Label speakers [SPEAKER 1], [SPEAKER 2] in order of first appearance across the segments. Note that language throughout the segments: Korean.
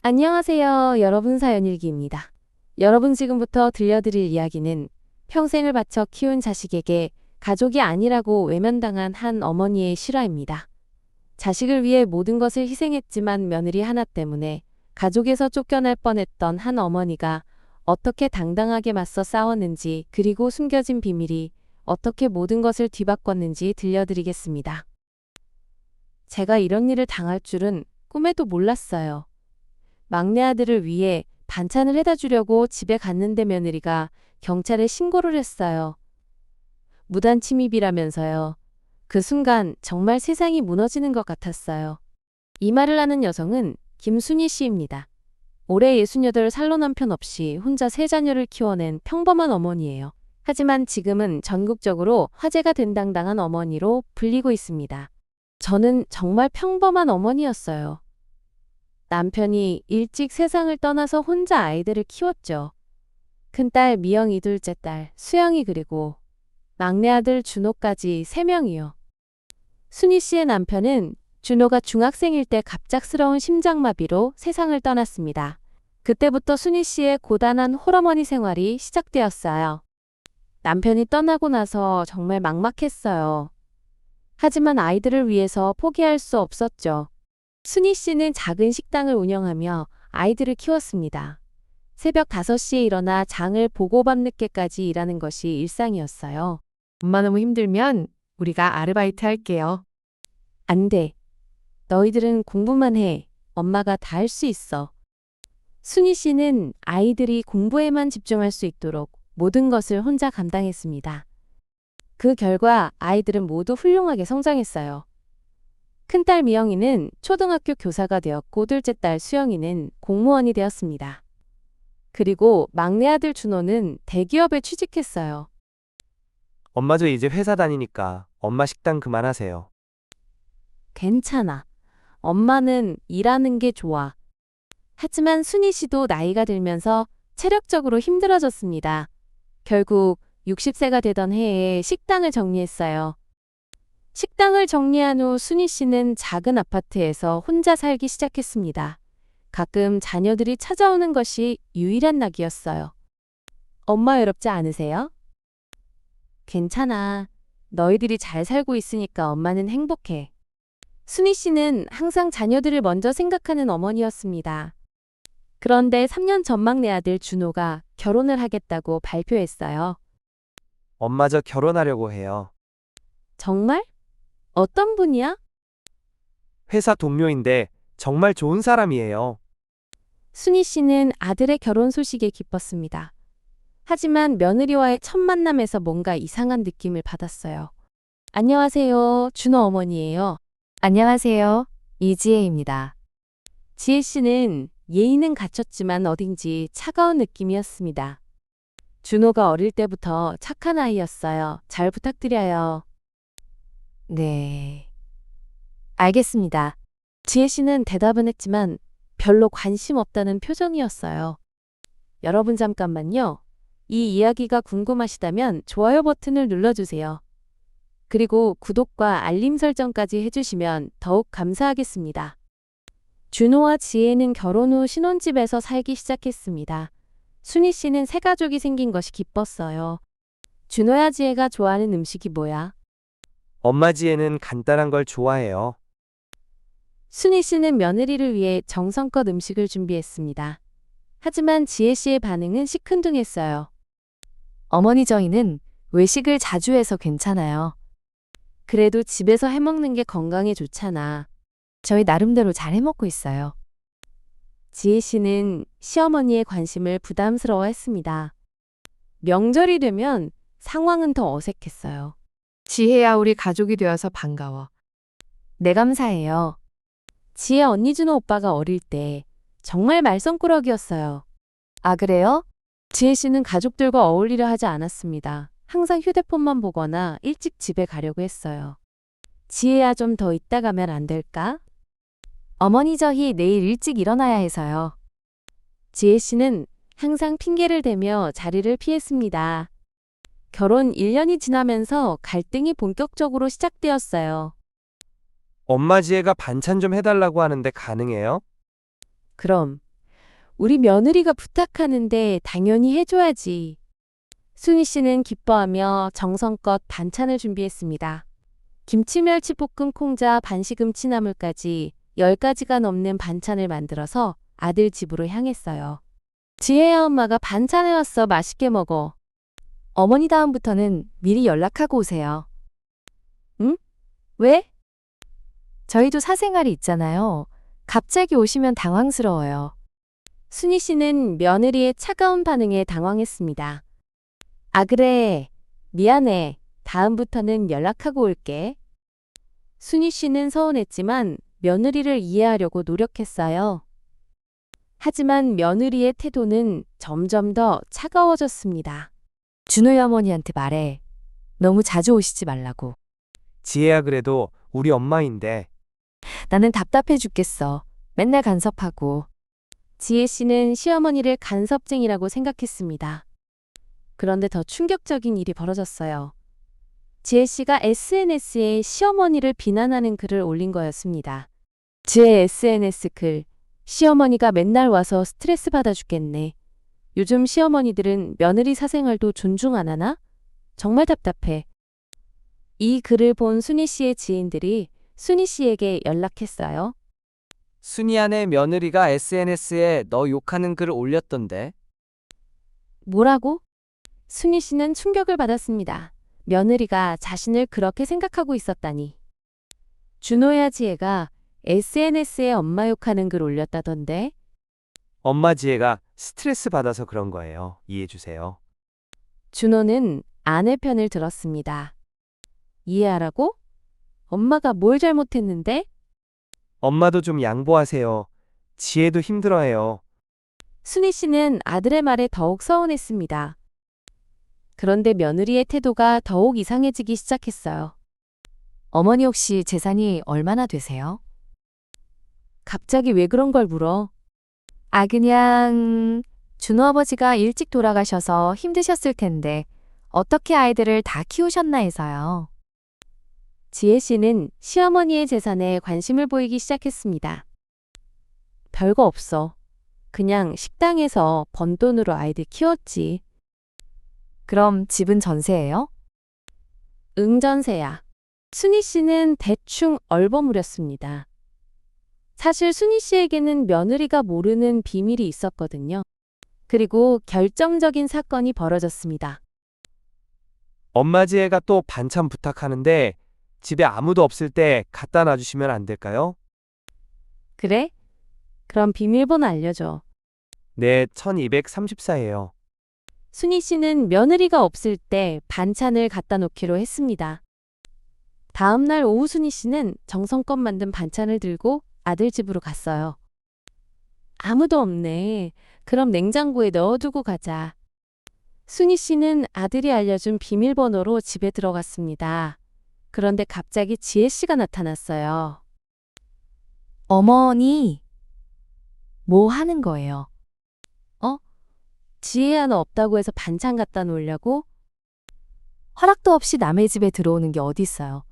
[SPEAKER 1] 안녕하세요. 여러분 사연일기입니다. 여러분 지금부터 들려드릴 이야기는 평생을 바쳐 키운 자식에게 가족이 아니라고 외면당한 한 어머니의 실화입니다. 자식을 위해 모든 것을 희생했지만 며느리 하나 때문에 가족에서 쫓겨날 뻔했던 한 어머니가 어떻게 당당하게 맞서 싸웠는지, 그리고 숨겨진 비밀이 어떻게 모든 것을 뒤바꿨는지 들려드리겠습니다. 제가 이런 일을 당할 줄은 꿈에도 몰랐어요. 막내 아들을 위해 반찬을 해다 주려고 집에 갔는데 며느리가 경찰에 신고를 했어요. 무단 침입이라면서요. 그 순간 정말 세상이 무너지는 것 같았어요. 이 말을 하는 여성은 김순희 씨입니다. 올해 68살로 남편 없이 혼자 세 자녀를 키워낸 평범한 어머니예요. 하지만 지금은 전국적으로 화제가 된 당당한 어머니로 불리고 있습니다. 저는 정말 평범한 어머니였어요. 남편이 일찍 세상을 떠나서 혼자 아이들을 키웠죠. 큰딸 미영이, 둘째 딸 수영이, 그리고 막내 아들 준호까지 3명이요. 순희 씨의 남편은 준호가 중학생일 때 갑작스러운 심장마비로 세상을 떠났습니다. 그때부터 순희 씨의 고단한 홀어머니 생활이 시작되었어요. 남편이 떠나고 나서 정말 막막했어요. 하지만 아이들을 위해서 포기할 수 없었죠. 순희 씨는 작은 식당을 운영하며 아이들을 키웠습니다. 새벽 5시에 일어나 장을 보고 밤늦게까지 일하는 것이 일상이었어요.
[SPEAKER 2] 엄마 너무 힘들면 우리가 아르바이트 할게요.
[SPEAKER 1] 안 돼. 너희들은 공부만 해. 엄마가 다 할 수 있어. 순희 씨는 아이들이 공부에만 집중할 수 있도록 모든 것을 혼자 감당했습니다. 그 결과 아이들은 모두 훌륭하게 성장했어요. 큰딸 미영이는 초등학교 교사가 되었고, 둘째 딸 수영이는 공무원이 되었습니다. 그리고 막내 아들 준호는 대기업에 취직했어요.
[SPEAKER 3] 엄마 저 이제 회사 다니니까 엄마 식당 그만하세요.
[SPEAKER 1] 괜찮아. 엄마는 일하는 게 좋아. 하지만 순희 씨도 나이가 들면서 체력적으로 힘들어졌습니다. 결국 60세가 되던 해에 식당을 정리했어요. 식당을 정리한 후 순희 씨는 작은 아파트에서 혼자 살기 시작했습니다. 가끔 자녀들이 찾아오는 것이 유일한 낙이었어요. 엄마 외롭지 않으세요? 괜찮아. 너희들이 잘 살고 있으니까 엄마는 행복해. 순희 씨는 항상 자녀들을 먼저 생각하는 어머니였습니다. 그런데 3년 전 막내 아들 준호가 결혼을 하겠다고 발표했어요.
[SPEAKER 3] 엄마 저 결혼하려고 해요.
[SPEAKER 1] 정말? 어떤 분이야?
[SPEAKER 3] 회사 동료인데 정말 좋은 사람이에요.
[SPEAKER 1] 순희 씨는 아들의 결혼 소식에 기뻤습니다. 하지만 며느리와의 첫 만남에서 뭔가 이상한 느낌을 받았어요. 안녕하세요. 준호 어머니예요.
[SPEAKER 2] 안녕하세요. 이지혜입니다.
[SPEAKER 1] 지혜 씨는 예의는 갖췄지만 어딘지 차가운 느낌이었습니다. 준호가 어릴 때부터 착한 아이였어요. 잘 부탁드려요.
[SPEAKER 2] 네. 알겠습니다.
[SPEAKER 1] 지혜 씨는 대답은 했지만 별로 관심 없다는 표정이었어요. 여러분 잠깐만요. 이 이야기가 궁금하시다면 좋아요 버튼을 눌러주세요. 그리고 구독과 알림 설정까지 해주시면 더욱 감사하겠습니다. 준호와 지혜는 결혼 후 신혼집에서 살기 시작했습니다. 순희 씨는 새 가족이 생긴 것이 기뻤어요. 준호야, 지혜가 좋아하는 음식이 뭐야?
[SPEAKER 3] 엄마 지혜는 간단한 걸 좋아해요.
[SPEAKER 1] 순희 씨는 며느리를 위해 정성껏 음식을 준비했습니다. 하지만 지혜 씨의 반응은 시큰둥했어요.
[SPEAKER 2] 어머니 저희는 외식을 자주 해서 괜찮아요.
[SPEAKER 1] 그래도 집에서 해먹는 게 건강에 좋잖아.
[SPEAKER 2] 저희 나름대로 잘 해먹고 있어요.
[SPEAKER 1] 지혜 씨는 시어머니의 관심을 부담스러워했습니다. 명절이 되면 상황은 더 어색했어요.
[SPEAKER 2] 지혜야 우리 가족이 되어서 반가워. 네 감사해요.
[SPEAKER 1] 지혜 언니 준호 오빠가 어릴 때 정말 말썽꾸러기였어요.
[SPEAKER 2] 아 그래요?
[SPEAKER 1] 지혜 씨는 가족들과 어울리려 하지 않았습니다. 항상 휴대폰만 보거나 일찍 집에 가려고 했어요. 지혜야, 좀 더 있다 가면 안 될까?
[SPEAKER 2] 어머니 저희 내일 일찍 일어나야 해서요.
[SPEAKER 1] 지혜 씨는 항상 핑계를 대며 자리를 피했습니다. 결혼 1년이 지나면서 갈등이 본격적으로 시작되었어요.
[SPEAKER 3] 엄마 지혜가 반찬 좀 해달라고 하는데 가능해요?
[SPEAKER 1] 그럼 우리 며느리가 부탁하는데 당연히 해줘야지. 순희 씨는 기뻐하며 정성껏 반찬을 준비했습니다. 김치 멸치 볶음 콩자 반식음 취나물까지 10가지가 넘는 반찬을 만들어서 아들 집으로 향했어요. 지혜야 엄마가 반찬 해왔어. 맛있게 먹어.
[SPEAKER 2] 어머니 다음부터는 미리 연락하고 오세요.
[SPEAKER 1] 응? 왜?
[SPEAKER 2] 저희도 사생활이 있잖아요. 갑자기 오시면 당황스러워요.
[SPEAKER 1] 순희 씨는 며느리의 차가운 반응에 당황했습니다. 아, 그래. 미안해. 다음부터는 연락하고 올게. 순희 씨는 서운했지만 며느리를 이해하려고 노력했어요. 하지만 며느리의 태도는 점점 더 차가워졌습니다.
[SPEAKER 2] 준호이 어머니한테 말해. 너무 자주 오시지 말라고.
[SPEAKER 3] 지혜야 그래도 우리 엄마인데.
[SPEAKER 2] 나는 답답해 죽겠어. 맨날 간섭하고.
[SPEAKER 1] 지혜 씨는 시어머니를 간섭쟁이라고 생각했습니다. 그런데 더 충격적인 일이 벌어졌어요. 지혜 씨가 SNS에 시어머니를 비난하는 글을 올린 거였습니다. 지혜 SNS 글. 시어머니가 맨날 와서 스트레스 받아 죽겠네. 요즘 시어머니들은 며느리 사생활도 존중 안 하나? 정말 답답해. 이 글을 본 순희 씨의 지인들이 순희 씨에게 연락했어요.
[SPEAKER 4] 순이안의 며느리가 SNS에 너 욕하는 글을 올렸던데.
[SPEAKER 1] 뭐라고? 순희 씨는 충격을 받았습니다. 며느리가 자신을 그렇게 생각하고 있었다니. 준호야 지혜가 SNS에 엄마 욕하는 글 올렸다던데.
[SPEAKER 3] 엄마 지혜가 스트레스 받아서 그런 거예요. 이해해 주세요.
[SPEAKER 1] 준호는 아내 편을 들었습니다. 이해하라고? 엄마가 뭘 잘못했는데?
[SPEAKER 3] 엄마도 좀 양보하세요. 지혜도 힘들어해요.
[SPEAKER 1] 순희 씨는 아들의 말에 더욱 서운했습니다. 그런데 며느리의 태도가 더욱 이상해지기 시작했어요.
[SPEAKER 2] 어머니 혹시 재산이 얼마나 되세요?
[SPEAKER 1] 갑자기 왜 그런 걸 물어?
[SPEAKER 2] 아, 그냥 준호 아버지가 일찍 돌아가셔서 힘드셨을 텐데 어떻게 아이들을 다 키우셨나 해서요.
[SPEAKER 1] 지혜 씨는 시어머니의 재산에 관심을 보이기 시작했습니다. 별거 없어. 그냥 식당에서 번 돈으로 아이들 키웠지.
[SPEAKER 2] 그럼 집은 전세예요?
[SPEAKER 1] 응전세야. 순희 씨는 대충 얼버무렸습니다. 사실 순희 씨에게는 며느리가 모르는 비밀이 있었거든요. 그리고 결정적인 사건이 벌어졌습니다.
[SPEAKER 3] 엄마 지혜가 또 반찬 부탁하는데 집에 아무도 없을 때 갖다 놔주시면 안 될까요?
[SPEAKER 1] 그래? 그럼 비밀번호 알려줘.
[SPEAKER 3] 네, 1234예요.
[SPEAKER 1] 순희 씨는 며느리가 없을 때 반찬을 갖다 놓기로 했습니다. 다음 날 오후 순희 씨는 정성껏 만든 반찬을 들고 아들 집으로 갔어요. 아무도 없네. 그럼 냉장고에 넣어두고 가자. 순희 씨는 아들이 알려준 비밀번호로 집에 들어갔습니다. 그런데 갑자기 지혜 씨가 나타났어요.
[SPEAKER 2] 어머니, 뭐 하는 거예요?
[SPEAKER 1] 지혜야 너 없다고 해서 반찬 갖다 놓으려고?
[SPEAKER 2] 허락도 없이 남의 집에 들어오는 게 어디 있어요?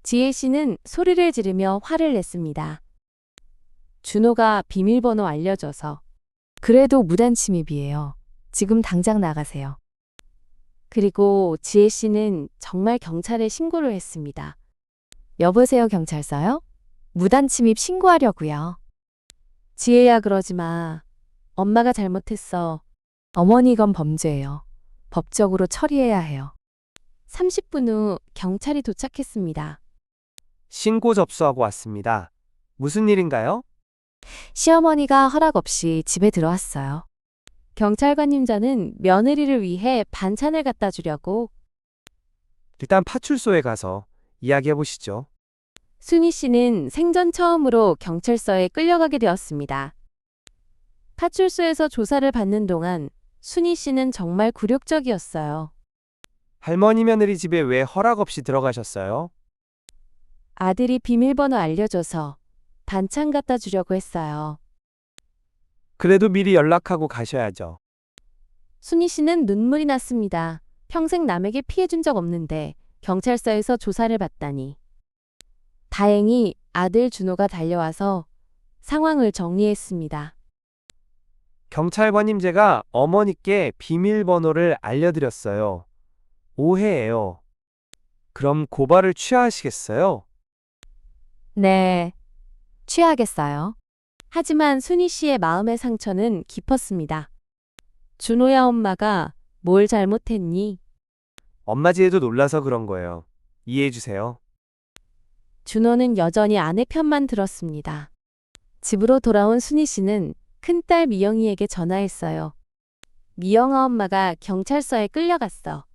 [SPEAKER 1] 지혜 씨는 소리를 지르며 화를 냈습니다. 준호가 비밀번호 알려줘서.
[SPEAKER 2] 그래도 무단 침입이에요. 지금 당장 나가세요.
[SPEAKER 1] 그리고 지혜 씨는 정말 경찰에 신고를 했습니다.
[SPEAKER 2] 여보세요, 경찰서요? 무단 침입 신고하려고요.
[SPEAKER 1] 지혜야 그러지 마. 엄마가 잘못했어.
[SPEAKER 2] 어머니 이건 범죄예요. 법적으로 처리해야 해요.
[SPEAKER 1] 30분 후 경찰이 도착했습니다.
[SPEAKER 3] 신고 접수하고 왔습니다. 무슨 일인가요?
[SPEAKER 2] 시어머니가 허락 없이 집에 들어왔어요.
[SPEAKER 1] 경찰관님자는 며느리를 위해 반찬을 갖다 주려고.
[SPEAKER 3] 일단 파출소에 가서 이야기해 보시죠.
[SPEAKER 1] 순희 씨는 생전 처음으로 경찰서에 끌려가게 되었습니다. 파출소에서 조사를 받는 동안 순희 씨는 정말 굴욕적이었어요.
[SPEAKER 3] 할머니 며느리 집에 왜 허락 없이 들어가셨어요?
[SPEAKER 1] 아들이 비밀번호 알려줘서 반찬 갖다 주려고 했어요.
[SPEAKER 3] 그래도 미리 연락하고 가셔야죠.
[SPEAKER 1] 순희 씨는 눈물이 났습니다. 평생 남에게 피해 준 적 없는데 경찰서에서 조사를 받다니. 다행히 아들 준호가 달려와서 상황을 정리했습니다.
[SPEAKER 3] 경찰관님 제가 어머니께 비밀번호를 알려드렸어요. 오해예요. 그럼 고발을 취하하시겠어요?
[SPEAKER 2] 네. 취하겠어요.
[SPEAKER 1] 하지만 순희 씨의 마음의 상처는 깊었습니다. 준호야 엄마가 뭘 잘못했니?
[SPEAKER 3] 엄마 지혜도 놀라서 그런 거예요. 이해해주세요.
[SPEAKER 1] 준호는 여전히 아내 편만 들었습니다. 집으로 돌아온 순희 씨는 큰딸 미영이에게 전화했어요. 미영아 엄마가 경찰서에 끌려갔어.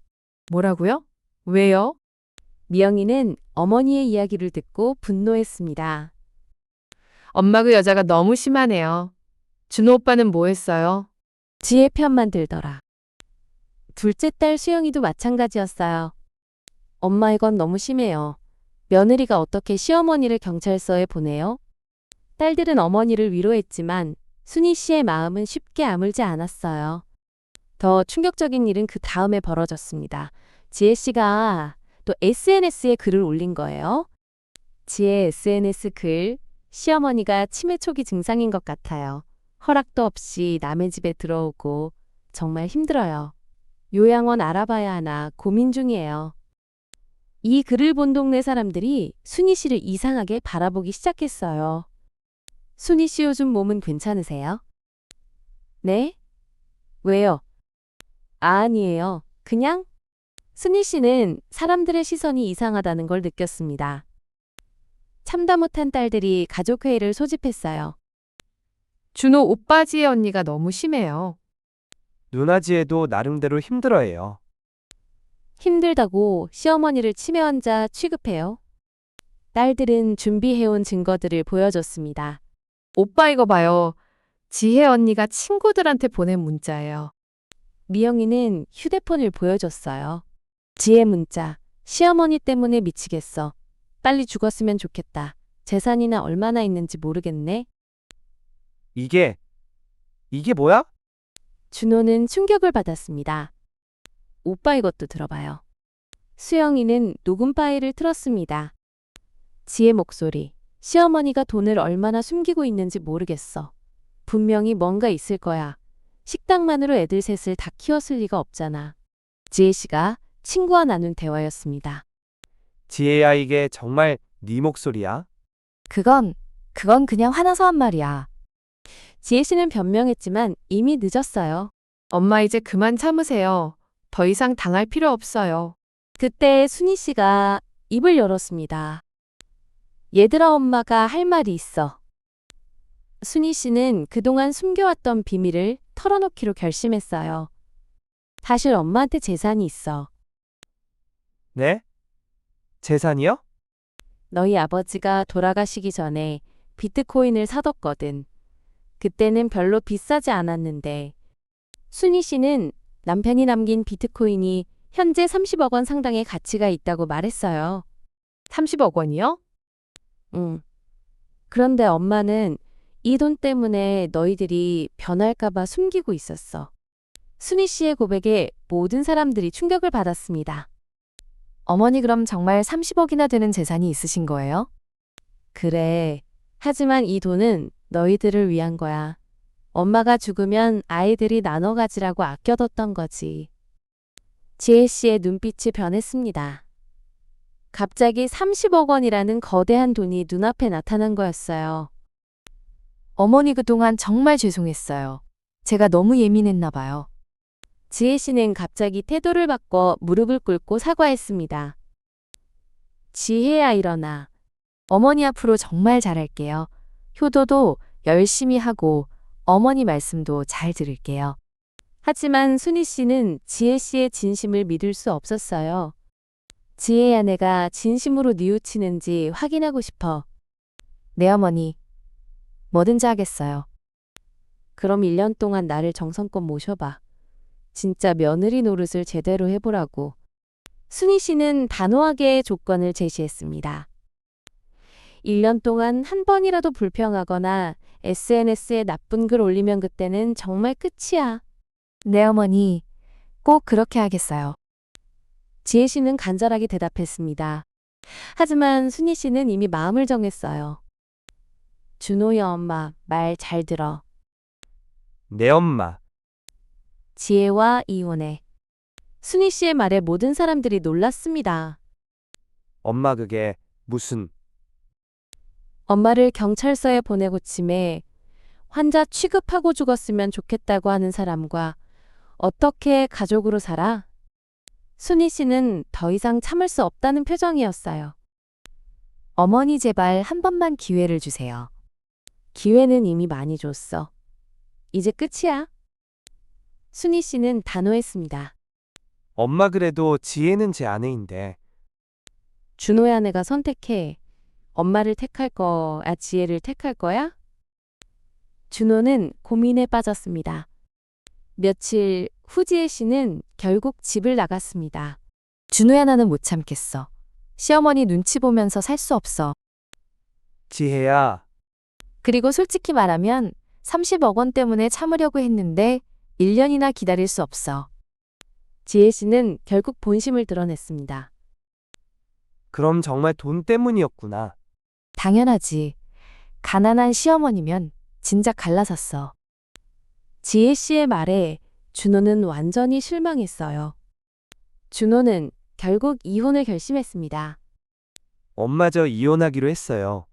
[SPEAKER 2] 뭐라고요? 왜요?
[SPEAKER 1] 미영이는 어머니의 이야기를 듣고 분노했습니다.
[SPEAKER 5] 엄마 그 여자가 너무 심하네요. 준호 오빠는 뭐 했어요?
[SPEAKER 1] 지혜 편만 들더라. 둘째 딸 수영이도 마찬가지였어요. 엄마 이건 너무 심해요. 며느리가 어떻게 시어머니를 경찰서에 보내요? 딸들은 어머니를 위로했지만 순희 씨의 마음은 쉽게 아물지 않았어요. 더 충격적인 일은 그 다음에 벌어졌습니다. 지혜 씨가 또 SNS에 글을 올린 거예요. 지혜 SNS 글, 시어머니가 치매 초기 증상인 것 같아요. 허락도 없이 남의 집에 들어오고 정말 힘들어요. 요양원 알아봐야 하나 고민 중이에요. 이 글을 본 동네 사람들이 순희 씨를 이상하게 바라보기 시작했어요. 순희 씨 요즘 몸은 괜찮으세요? 네? 왜요? 아니에요. 그냥? 순희 씨는 사람들의 시선이 이상하다는 걸 느꼈습니다. 참다 못한 딸들이 가족회의를 소집했어요.
[SPEAKER 5] 준호 오빠 지혜 언니가 너무 심해요.
[SPEAKER 3] 누나 지혜도 나름대로 힘들어해요.
[SPEAKER 1] 힘들다고 시어머니를 치매 환자 취급해요. 딸들은 준비해온 증거들을 보여줬습니다.
[SPEAKER 5] 오빠 이거 봐요. 지혜 언니가 친구들한테 보낸 문자예요.
[SPEAKER 1] 미영이는 휴대폰을 보여줬어요. 지혜 문자. 시어머니 때문에 미치겠어. 빨리 죽었으면 좋겠다. 재산이나 얼마나 있는지 모르겠네.
[SPEAKER 3] 이게 뭐야?
[SPEAKER 1] 준호는 충격을 받았습니다. 오빠 이것도 들어봐요. 수영이는 녹음 파일을 틀었습니다. 지혜 목소리. 시어머니가 돈을 얼마나 숨기고 있는지 모르겠어. 분명히 뭔가 있을 거야. 식당만으로 애들 셋을 다 키웠을 리가 없잖아. 지혜 씨가 친구와 나눈 대화였습니다.
[SPEAKER 3] 지혜야 이게 정말 네 목소리야?
[SPEAKER 2] 그건 그냥 화나서 한 말이야.
[SPEAKER 1] 지혜 씨는 변명했지만 이미 늦었어요.
[SPEAKER 5] 엄마 이제 그만 참으세요. 더 이상 당할 필요 없어요.
[SPEAKER 1] 그때 순희 씨가 입을 열었습니다. 얘들아 엄마가 할 말이 있어. 순희 씨는 그동안 숨겨왔던 비밀을 털어놓기로 결심했어요. 사실 엄마한테 재산이 있어.
[SPEAKER 3] 네? 재산이요?
[SPEAKER 1] 너희 아버지가 돌아가시기 전에 비트코인을 사뒀거든. 그때는 별로 비싸지 않았는데. 순희 씨는 남편이 남긴 비트코인이 현재 30억 원 상당의 가치가 있다고 말했어요.
[SPEAKER 5] 30억 원이요?
[SPEAKER 1] 응. 그런데 엄마는 이 돈 때문에 너희들이 변할까봐 숨기고 있었어. 순희 씨의 고백에 모든 사람들이 충격을 받았습니다.
[SPEAKER 2] 어머니 그럼 정말 30억이나 되는 재산이 있으신 거예요?
[SPEAKER 1] 그래. 하지만 이 돈은 너희들을 위한 거야. 엄마가 죽으면 아이들이 나눠 가지라고 아껴뒀던 거지. 지혜 씨의 눈빛이 변했습니다. 갑자기 30억 원이라는 거대한 돈이 눈앞에 나타난 거였어요.
[SPEAKER 2] 어머니 그동안 정말 죄송했어요. 제가 너무 예민했나 봐요.
[SPEAKER 1] 지혜 씨는 갑자기 태도를 바꿔 무릎을 꿇고 사과했습니다. 지혜야 일어나.
[SPEAKER 2] 어머니 앞으로 정말 잘할게요. 효도도 열심히 하고 어머니 말씀도 잘 들을게요.
[SPEAKER 1] 하지만 순희 씨는 지혜 씨의 진심을 믿을 수 없었어요. 지혜야 내가 진심으로 뉘우치는지 확인하고 싶어.
[SPEAKER 2] 네 어머니. 뭐든지 하겠어요.
[SPEAKER 1] 그럼 1년 동안 나를 정성껏 모셔봐. 진짜 며느리 노릇을 제대로 해보라고. 순희 씨는 단호하게 조건을 제시했습니다. 1년 동안 한 번이라도 불평하거나 SNS에 나쁜 글 올리면 그때는 정말 끝이야.
[SPEAKER 2] 네 어머니. 꼭 그렇게 하겠어요.
[SPEAKER 1] 지혜 씨는 간절하게 대답했습니다. 하지만 순희 씨는 이미 마음을 정했어요. 준호야 엄마 말 잘 들어.
[SPEAKER 3] 내 엄마.
[SPEAKER 1] 지혜와 이혼해. 순희 씨의 말에 모든 사람들이 놀랐습니다.
[SPEAKER 3] 엄마 그게 무슨.
[SPEAKER 1] 엄마를 경찰서에 보내고 치매 환자 취급하고 죽었으면 좋겠다고 하는 사람과 어떻게 가족으로 살아? 순희 씨는 더 이상 참을 수 없다는 표정이었어요.
[SPEAKER 2] 어머니 제발 한 번만 기회를 주세요.
[SPEAKER 1] 기회는 이미 많이 줬어. 이제 끝이야. 순희 씨는 단호했습니다.
[SPEAKER 3] 엄마 그래도 지혜는 제 아내인데.
[SPEAKER 1] 준호야, 내가 선택해. 엄마를 택할 거야, 지혜를 택할 거야? 준호는 고민에 빠졌습니다. 며칠 후 지혜 씨는 결국 집을 나갔습니다.
[SPEAKER 2] 준호야 나는 못 참겠어. 시어머니 눈치 보면서 살 수 없어.
[SPEAKER 3] 지혜야.
[SPEAKER 2] 그리고 솔직히 말하면 30억 원 때문에 참으려고 했는데 1년이나 기다릴 수 없어.
[SPEAKER 1] 지혜 씨는 결국 본심을 드러냈습니다.
[SPEAKER 3] 그럼 정말 돈 때문이었구나.
[SPEAKER 2] 당연하지. 가난한 시어머니면 진작 갈라섰어.
[SPEAKER 1] 지혜 씨의 말에 준호는 완전히 실망했어요. 준호는 결국 이혼을 결심했습니다.
[SPEAKER 3] 엄마 저 이혼하기로 했어요.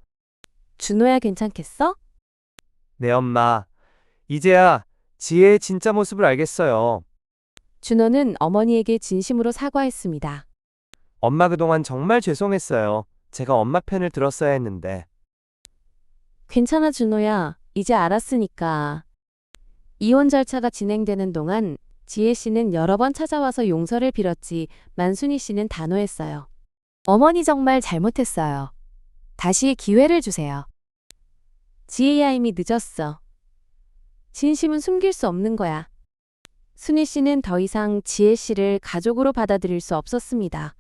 [SPEAKER 1] 준호야, 괜찮겠어?
[SPEAKER 3] 네 엄마. 이제야 지혜의 진짜 모습을 알겠어요.
[SPEAKER 1] 준호는 어머니에게 진심으로 사과했습니다.
[SPEAKER 3] 엄마 그동안 정말 죄송했어요. 제가 엄마 편을 들었어야 했는데.
[SPEAKER 1] 괜찮아, 준호야. 이제 알았으니까. 이혼 절차가 진행되는 동안 지혜 씨는 여러 번 찾아와서 용서를 빌었지만 순희 씨는 단호했어요.
[SPEAKER 2] 어머니 정말 잘못했어요. 다시 기회를 주세요.
[SPEAKER 1] 지혜야, 이미 늦었어. 진심은 숨길 수 없는 거야. 순희 씨는 더 이상 지혜 씨를 가족으로 받아들일 수 없었습니다.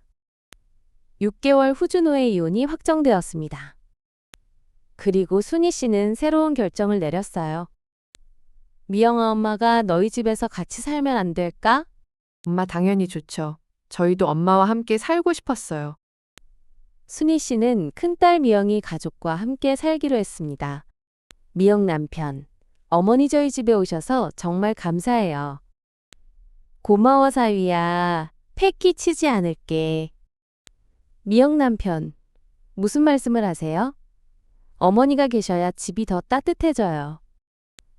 [SPEAKER 1] 6개월 후 준호의 이혼이 확정되었습니다. 그리고 순희 씨는 새로운 결정을 내렸어요. 미영아, 엄마가 너희 집에서 같이 살면 안 될까?
[SPEAKER 5] 엄마 당연히 좋죠. 저희도 엄마와 함께 살고 싶었어요.
[SPEAKER 1] 순희 씨는 큰딸 미영이 가족과 함께 살기로 했습니다. 미영 남편, 어머니 저희 집에 오셔서 정말 감사해요. 고마워 사위야. 폐 끼치지 않을게. 미영 남편, 무슨 말씀을 하세요? 어머니가 계셔야 집이 더 따뜻해져요.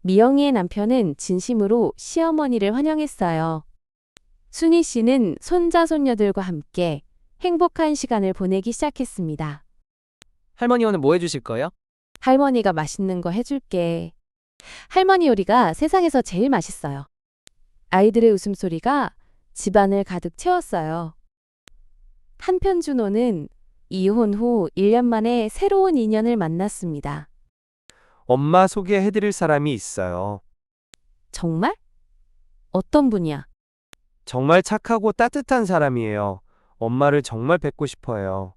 [SPEAKER 1] 미영이의 남편은 진심으로 시어머니를 환영했어요. 순희 씨는 손자 손녀들과 함께 행복한 시간을 보내기 시작했습니다.
[SPEAKER 4] 할머니 오늘 뭐 해주실 거예요?
[SPEAKER 1] 할머니가 맛있는 거 해줄게. 할머니 요리가 세상에서 제일 맛있어요. 아이들의 웃음소리가 집안을 가득 채웠어요. 한편 준호는 이혼 후 1년 만에 새로운 인연을 만났습니다.
[SPEAKER 3] 엄마 소개해드릴 사람이 있어요.
[SPEAKER 1] 정말? 어떤 분이야?
[SPEAKER 3] 정말 착하고 따뜻한 사람이에요. 엄마를 정말 뵙고 싶어요.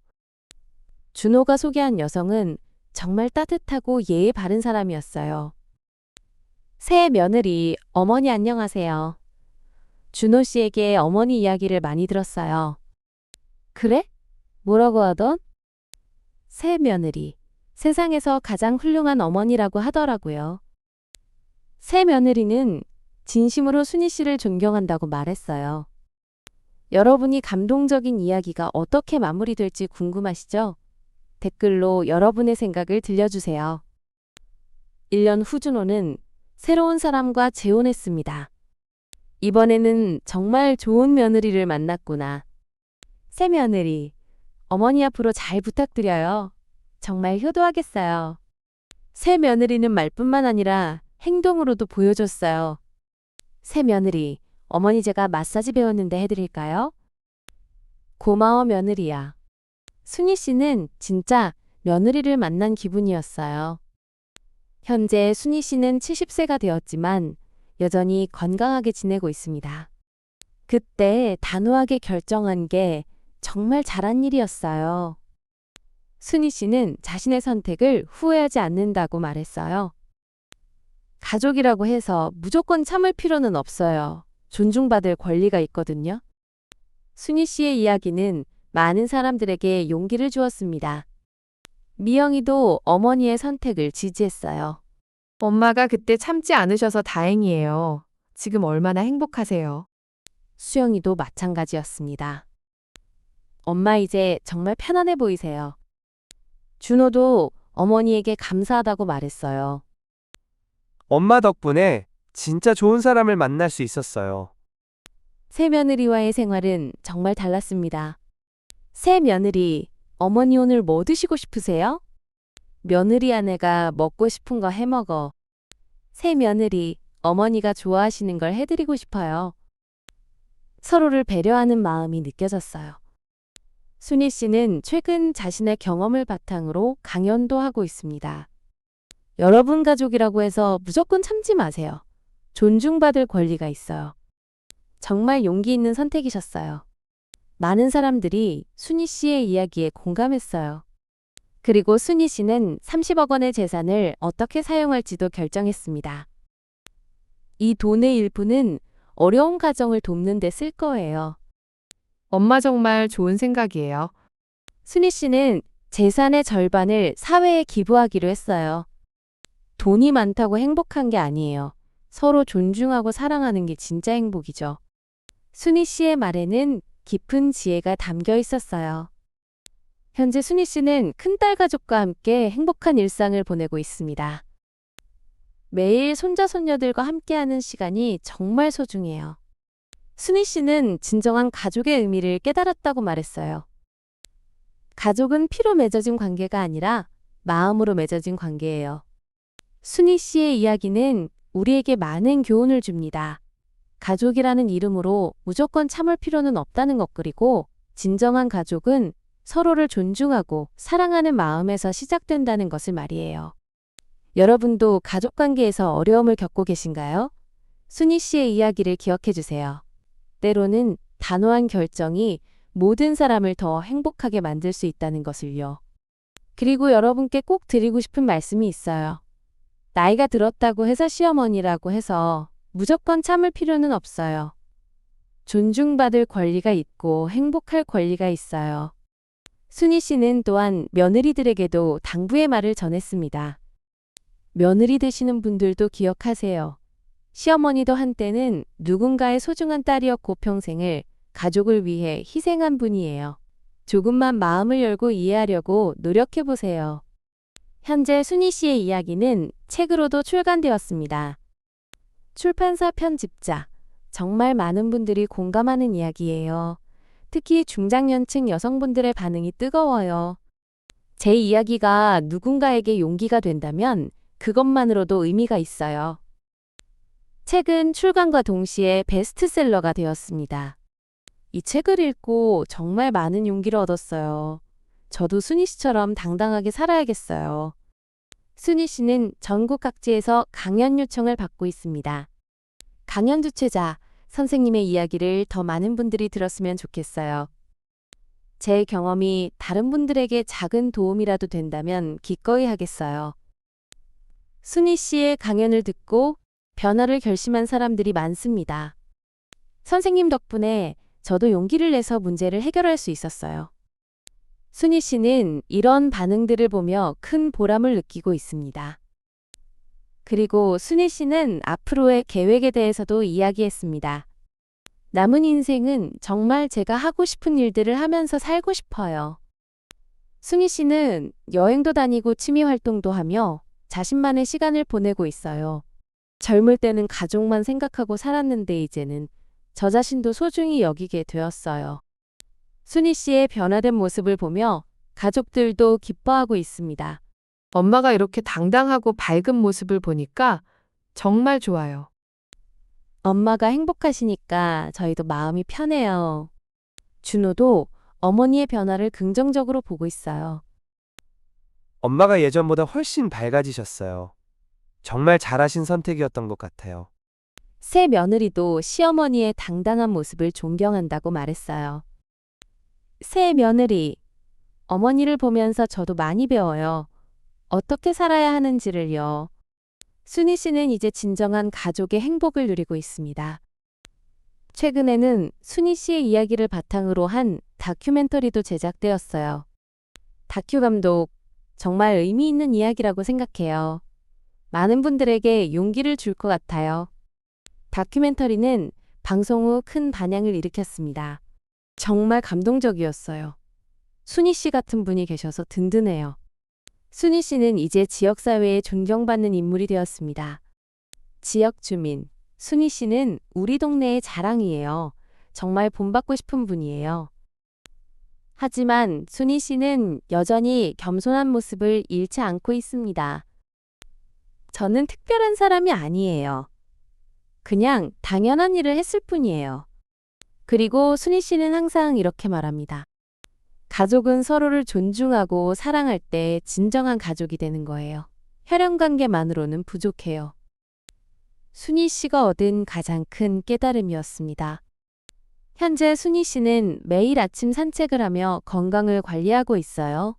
[SPEAKER 1] 준호가 소개한 여성은 정말 따뜻하고 예의 바른 사람이었어요. 새 며느리, 어머니 안녕하세요. 준호 씨에게 어머니 이야기를 많이 들었어요. 그래? 뭐라고 하던? 새 며느리, 세상에서 가장 훌륭한 어머니라고 하더라고요. 새 며느리는 진심으로 순희 씨를 존경한다고 말했어요. 여러분이 감동적인 이야기가 어떻게 마무리될지 궁금하시죠? 댓글로 여러분의 생각을 들려주세요. 1년 후 준호는 새로운 사람과 재혼했습니다. 이번에는 정말 좋은 며느리를 만났구나. 새 며느리, 어머니 앞으로 잘 부탁드려요. 정말 효도하겠어요. 새 며느리는 말뿐만 아니라 행동으로도 보여줬어요. 새 며느리, 어머니 제가 마사지 배웠는데 해드릴까요? 고마워 며느리야. 순희 씨는 진짜 며느리를 만난 기분이었어요. 현재 순희 씨는 70세가 되었지만 여전히 건강하게 지내고 있습니다. 그때 단호하게 결정한 게 정말 잘한 일이었어요. 순희 씨는 자신의 선택을 후회하지 않는다고 말했어요. 가족이라고 해서 무조건 참을 필요는 없어요. 존중받을 권리가 있거든요. 순희 씨의 이야기는 많은 사람들에게 용기를 주었습니다. 미영이도 어머니의 선택을 지지했어요.
[SPEAKER 5] 엄마가 그때 참지 않으셔서 다행이에요. 지금 얼마나 행복하세요.
[SPEAKER 1] 수영이도 마찬가지였습니다. 엄마 이제 정말 편안해 보이세요. 준호도 어머니에게 감사하다고 말했어요.
[SPEAKER 3] 엄마 덕분에 진짜 좋은 사람을 만날 수 있었어요.
[SPEAKER 1] 새 며느리와의 생활은 정말 달랐습니다. 새 며느리, 어머니 오늘 뭐 드시고 싶으세요? 며느리 아내가 먹고 싶은 거 해먹어. 새 며느리, 어머니가 좋아하시는 걸 해드리고 싶어요. 서로를 배려하는 마음이 느껴졌어요. 순희 씨는 최근 자신의 경험을 바탕으로 강연도 하고 있습니다. 여러분 가족이라고 해서 무조건 참지 마세요. 존중받을 권리가 있어요. 정말 용기 있는 선택이셨어요. 많은 사람들이 순희 씨의 이야기에 공감했어요. 그리고 순희 씨는 30억 원의 재산을 어떻게 사용할지도 결정했습니다. 이 돈의 일부는 어려운 가정을 돕는 데 쓸 거예요.
[SPEAKER 5] 엄마 정말 좋은 생각이에요.
[SPEAKER 1] 순희 씨는 재산의 절반을 사회에 기부하기로 했어요. 돈이 많다고 행복한 게 아니에요. 서로 존중하고 사랑하는 게 진짜 행복이죠. 순희 씨의 말에는 깊은 지혜가 담겨 있었어요. 현재 순희 씨는 큰딸 가족과 함께 행복한 일상을 보내고 있습니다. 매일 손자 손녀들과 함께하는 시간이 정말 소중해요. 순희 씨는 진정한 가족의 의미를 깨달았다고 말했어요. 가족은 피로 맺어진 관계가 아니라 마음으로 맺어진 관계예요. 순희 씨의 이야기는 우리에게 많은 교훈을 줍니다. 가족이라는 이름으로 무조건 참을 필요는 없다는 것, 그리고 진정한 가족은 서로를 존중하고 사랑하는 마음에서 시작된다는 것을 말이에요. 여러분도 가족 관계에서 어려움을 겪고 계신가요? 순희 씨의 이야기를 기억해 주세요. 때로는 단호한 결정이 모든 사람을 더 행복하게 만들 수 있다는 것을요. 그리고 여러분께 꼭 드리고 싶은 말씀이 있어요. 나이가 들었다고 해서 시어머니라고 해서 무조건 참을 필요는 없어요. 존중받을 권리가 있고 행복할 권리가 있어요. 순희 씨는 또한 며느리들에게도 당부의 말을 전했습니다. 며느리 되시는 분들도 기억하세요. 시어머니도 한때는 누군가의 소중한 딸이었고 평생을 가족을 위해 희생한 분이에요. 조금만 마음을 열고 이해하려고 노력해 보세요. 현재 순희 씨의 이야기는 책으로도 출간되었습니다. 출판사 편집자, 정말 많은 분들이 공감하는 이야기예요. 특히 중장년층 여성분들의 반응이 뜨거워요. 제 이야기가 누군가에게 용기가 된다면 그것만으로도 의미가 있어요. 책은 출간과 동시에 베스트셀러가 되었습니다. 이 책을 읽고 정말 많은 용기를 얻었어요. 저도 순희 씨처럼 당당하게 살아야겠어요. 순희 씨는 전국 각지에서 강연 요청을 받고 있습니다. 강연 주최자, 선생님의 이야기를 더 많은 분들이 들었으면 좋겠어요. 제 경험이 다른 분들에게 작은 도움이라도 된다면 기꺼이 하겠어요. 순희 씨의 강연을 듣고 변화를 결심한 사람들이 많습니다. 선생님 덕분에 저도 용기를 내서 문제를 해결할 수 있었어요. 순희 씨는 이런 반응들을 보며 큰 보람을 느끼고 있습니다. 그리고 순희 씨는 앞으로의 계획에 대해서도 이야기했습니다. 남은 인생은 정말 제가 하고 싶은 일들을 하면서 살고 싶어요. 순희 씨는 여행도 다니고 취미 활동도 하며 자신만의 시간을 보내고 있어요. 젊을 때는 가족만 생각하고 살았는데 이제는 저 자신도 소중히 여기게 되었어요. 순희 씨의 변화된 모습을 보며 가족들도 기뻐하고 있습니다.
[SPEAKER 5] 엄마가 이렇게 당당하고 밝은 모습을 보니까 정말 좋아요.
[SPEAKER 1] 엄마가 행복하시니까 저희도 마음이 편해요. 준호도 어머니의 변화를 긍정적으로 보고 있어요.
[SPEAKER 3] 엄마가 예전보다 훨씬 밝아지셨어요. 정말 잘하신 선택이었던 것 같아요.
[SPEAKER 1] 새 며느리도 시어머니의 당당한 모습을 존경한다고 말했어요. 새 며느리, 어머니를 보면서 저도 많이 배워요. 어떻게 살아야 하는지를요. 순희 씨는 이제 진정한 가족의 행복을 누리고 있습니다. 최근에는 순희 씨의 이야기를 바탕으로 한 다큐멘터리도 제작되었어요. 다큐 감독, 정말 의미 있는 이야기라고 생각해요. 많은 분들에게 용기를 줄 것 같아요. 다큐멘터리는 방송 후 큰 반향을 일으켰습니다. 정말 감동적이었어요. 순희 씨 같은 분이 계셔서 든든해요. 순희 씨는 이제 지역사회에 존경받는 인물이 되었습니다. 지역 주민, 순희 씨는 우리 동네의 자랑이에요. 정말 본받고 싶은 분이에요. 하지만 순희 씨는 여전히 겸손한 모습을 잃지 않고 있습니다. 저는 특별한 사람이 아니에요. 그냥 당연한 일을 했을 뿐이에요. 그리고 순희 씨는 항상 이렇게 말합니다. 가족은 서로를 존중하고 사랑할 때 진정한 가족이 되는 거예요. 혈연 관계만으로는 부족해요. 순희 씨가 얻은 가장 큰 깨달음이었습니다. 현재 순희 씨는 매일 아침 산책을 하며 건강을 관리하고 있어요.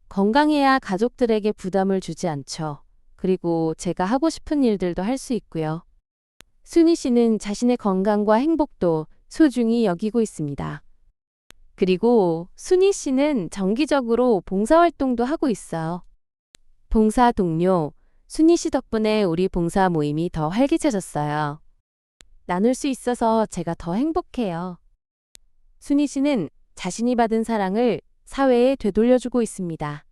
[SPEAKER 1] 건강해야 가족들에게 부담을 주지 않죠. 그리고 제가 하고 싶은 일들도 할 수 있고요. 순희 씨는 자신의 건강과 행복도 소중히 여기고 있습니다. 그리고 순희 씨는 정기적으로 봉사활동도 하고 있어요. 봉사 동료, 순희 씨 덕분에 우리 봉사 모임이 더 활기차졌어요. 나눌 수 있어서 제가 더 행복해요. 순희 씨는 자신이 받은 사랑을 사회에 되돌려주고 있습니다.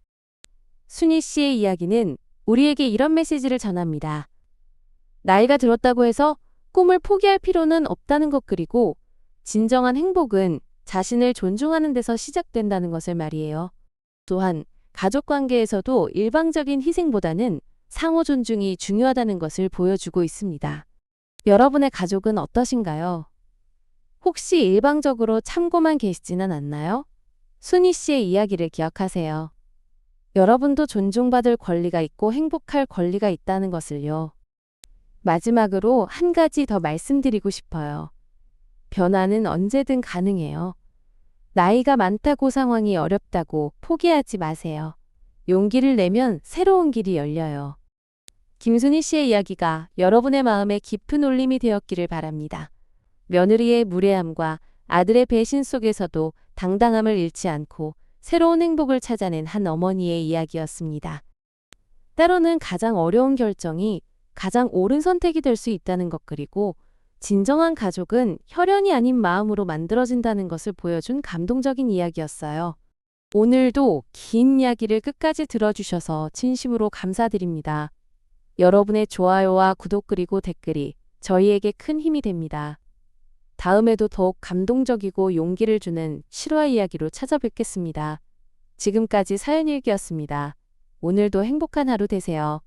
[SPEAKER 1] 순희 씨의 이야기는 우리에게 이런 메시지를 전합니다. 나이가 들었다고 해서 꿈을 포기할 필요는 없다는 것, 그리고 진정한 행복은 자신을 존중하는 데서 시작된다는 것을 말이에요. 또한 가족 관계에서도 일방적인 희생보다는 상호 존중이 중요하다는 것을 보여주고 있습니다. 여러분의 가족은 어떠신가요? 혹시 일방적으로 참고만 계시지는 않나요? 순희 씨의 이야기를 기억하세요. 여러분도 존중받을 권리가 있고 행복할 권리가 있다는 것을요. 마지막으로 한 가지 더 말씀드리고 싶어요. 변화는 언제든 가능해요. 나이가 많다고 상황이 어렵다고 포기하지 마세요. 용기를 내면 새로운 길이 열려요. 김순희 씨의 이야기가 여러분의 마음에 깊은 울림이 되었기를 바랍니다. 며느리의 무례함과 아들의 배신 속에서도 당당함을 잃지 않고 새로운 행복을 찾아낸 한 어머니의 이야기였습니다. 때로는 가장 어려운 결정이 가장 옳은 선택이 될 수 있다는 것, 그리고 진정한 가족은 혈연이 아닌 마음으로 만들어진다는 것을 보여준 감동적인 이야기였어요. 오늘도 긴 이야기를 끝까지 들어주셔서 진심으로 감사드립니다. 여러분의 좋아요와 구독 그리고 댓글이 저희에게 큰 힘이 됩니다. 다음에도 더욱 감동적이고 용기를 주는 실화 이야기로 찾아뵙겠습니다. 지금까지 사연일기였습니다. 오늘도 행복한 하루 되세요.